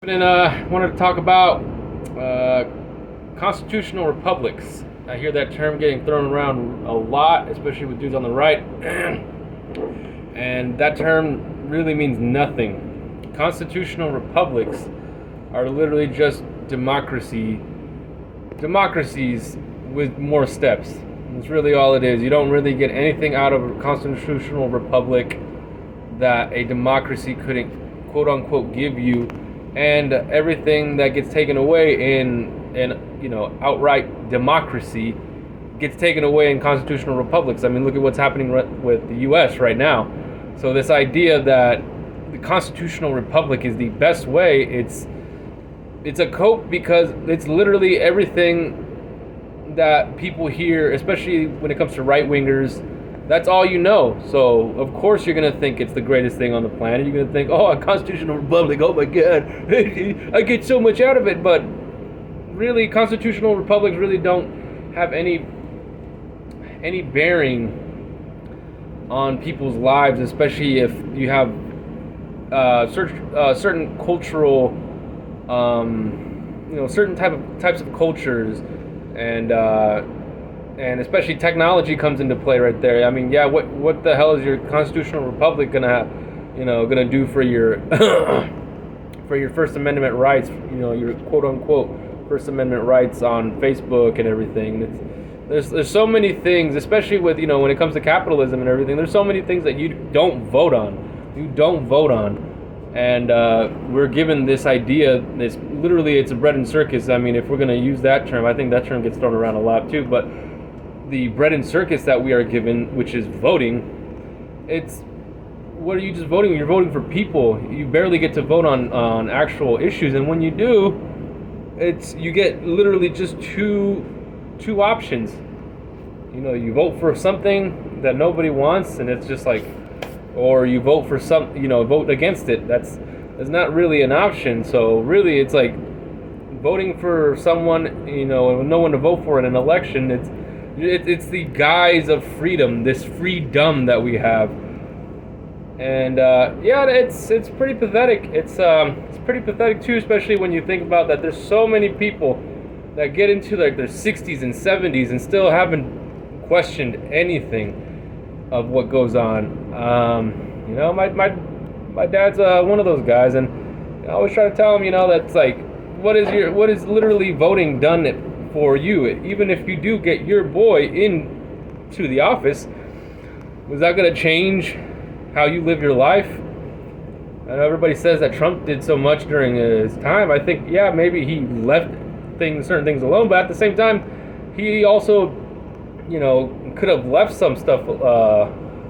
And wanted to talk about uh, constitutional republics. I hear that term getting thrown around a lot, especially with dudes on the right, and that term really means nothing. Constitutional republics are literally just democracies with more steps. That's really all it is. You don't really get anything out of a constitutional republic that a democracy couldn't, quote unquote, give you, and everything that gets taken away in outright democracy gets taken away in constitutional republics. I mean, look at what's happening with the U.S. right now. So this idea that the constitutional republic is the best way, it's a cope, because it's literally everything that people hear, especially when it comes to right-wingers. That's all you know. So, of course, you're going to think it's the greatest thing on the planet. You're going to think, oh, a constitutional republic, oh my God, I get so much out of it. But really, constitutional republics really don't have any bearing on people's lives, especially if you have certain cultural, certain types of cultures, and especially technology comes into play right there. I mean, yeah, what the hell is your constitutional republic gonna do for your for your First Amendment rights? Your quote unquote First Amendment rights on Facebook and everything. There's so many things, especially with when it comes to capitalism and everything. There's so many things that you don't vote on. And we're given this idea. It's a bread and circus. I mean, if we're gonna use that term, I think that term gets thrown around a lot too. But the bread and circus that we are given, which is voting, what are you just voting? You're voting for people. You barely get to vote on actual issues, and when you do, you get literally just two options. You vote for something that nobody wants, and it's just like, or you vote for vote against it. That's not really an option. So really, it's like voting for someone, and no one to vote for in an election. It's the guise of freedom, this freedom that we have, and it's pretty pathetic. It's pretty pathetic too, especially when you think about that. There's so many people that get into like their 60s and 70s and still haven't questioned anything of what goes on. My dad's one of those guys, and I always try to tell him, that's like, what is literally voting done for you? Even if you do get your boy into the office, was that going to change how you live your life? I know everybody says that Trump did so much during his time. I think, yeah, maybe he left certain things alone, but at the same time, he also, could have left some stuff,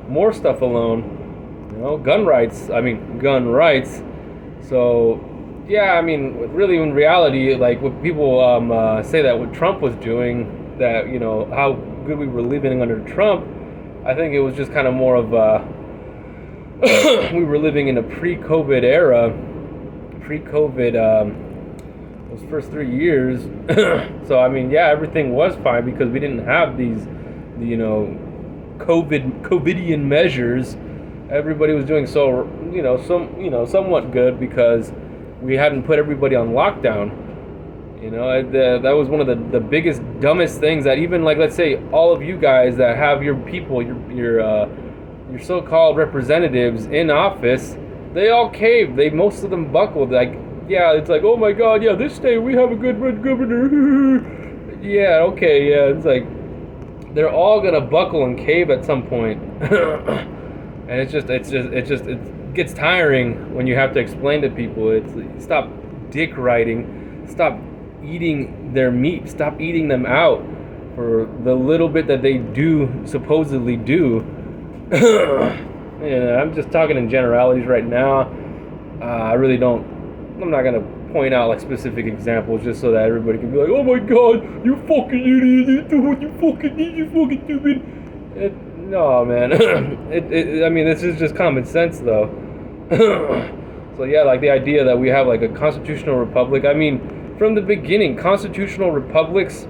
more stuff alone. Gun rights. So, yeah, I mean, really, in reality, like what people say that what Trump was doing, that how good we were living under Trump, I think it was just kind of more of we were living in a pre-COVID era, those first 3 years. So I mean, yeah, everything was fine because we didn't have these, COVIDian measures. Everybody was doing somewhat good because we hadn't put everybody on lockdown. That was one of the biggest, dumbest things that even, like, let's say all of you guys that have your people, your so-called representatives in office, they all caved. Most of them buckled. Like, yeah, it's like, oh my God, yeah, this state we have a good governor. Yeah, okay, yeah, it's like they're all gonna buckle and cave at some point. And it gets tiring when you have to explain to people. Stop dick riding, stop eating their meat, stop eating them out for the little bit that they supposedly do. Yeah, I'm just talking in generalities right now. I'm not gonna point out like specific examples just so that everybody can be like, oh my God, you fucking idiot, you fucking stupid. No, man. I mean, this is just common sense, though. So yeah, like the idea that we have like a constitutional republic. I mean, from the beginning, constitutional republics,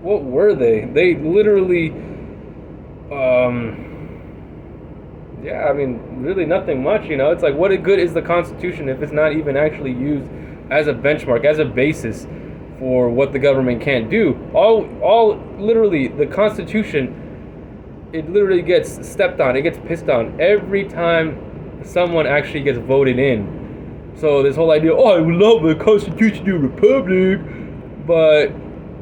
what were they? They literally, yeah, I mean, really nothing much, It's like, what good is the Constitution if it's not even actually used as a benchmark, as a basis for what the government can't do. All literally, the Constitution, it literally gets stepped on, it gets pissed on every time someone actually gets voted in. So this whole idea, oh, I love a constitutional republic, but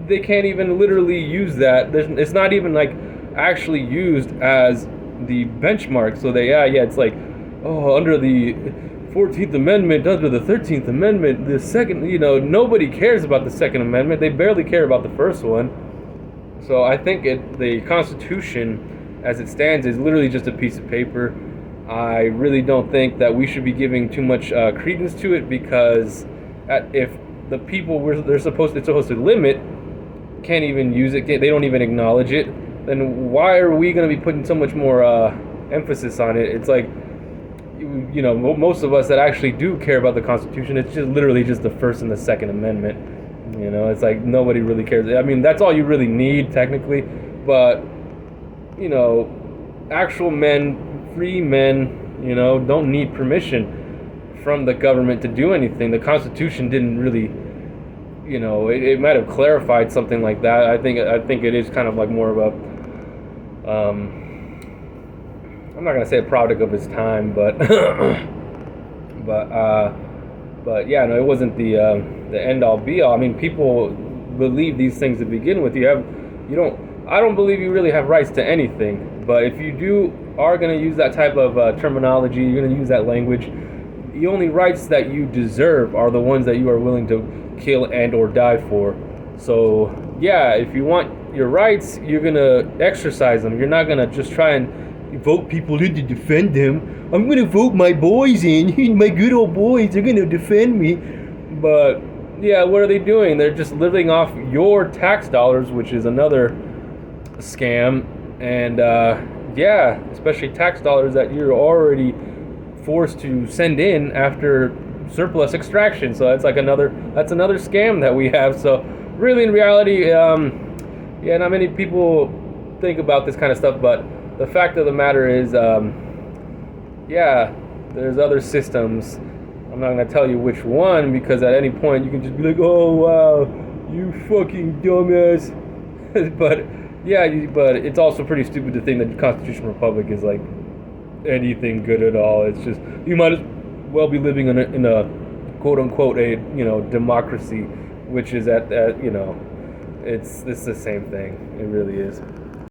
they can't even literally use that. It's not even like actually used as the benchmark. So it's like, oh, under the 14th Amendment, under the 13th Amendment, the second, nobody cares about the Second Amendment. They barely care about the first one. So I think the Constitution, as it stands, is literally just a piece of paper. I really don't think that we should be giving too much credence to it, because if the people it's supposed to limit can't even use it, they don't even acknowledge it, then why are we going to be putting so much more emphasis on it? It's like, most of us that actually do care about the Constitution, it's just literally just the First and the Second Amendment. It's like nobody really cares. I mean, that's all you really need technically, but actual men, free men, don't need permission from the government to do anything. The Constitution didn't really, it might have clarified something like that. I think it is kind of like more of a I'm not gonna say a product of its time, but but yeah, no, it wasn't the end all be all. I mean, people believe these things to begin with. I don't believe you really have rights to anything. But if you are gonna use that type of terminology, you're gonna use that language, the only rights that you deserve are the ones that you are willing to kill and or die for. So yeah, if you want your rights, you're gonna exercise them. You're not gonna just try and vote people in to defend them. I'm gonna vote my boys in, my good old boys. They're gonna defend me. But yeah, what are they doing? They're just living off your tax dollars, which is another scam. And especially tax dollars that you're already forced to send in after surplus extraction. So that's another scam that we have. So really, in reality, not many people think about this kind of stuff, but the fact of the matter is, there's other systems. I'm not going to tell you which one, because at any point you can just be like, oh, wow, you fucking dumbass. but it's also pretty stupid to think that the Constitutional Republic is like anything good at all. It's just, you might as well be living in a quote unquote a democracy, which is it's the same thing. It really is.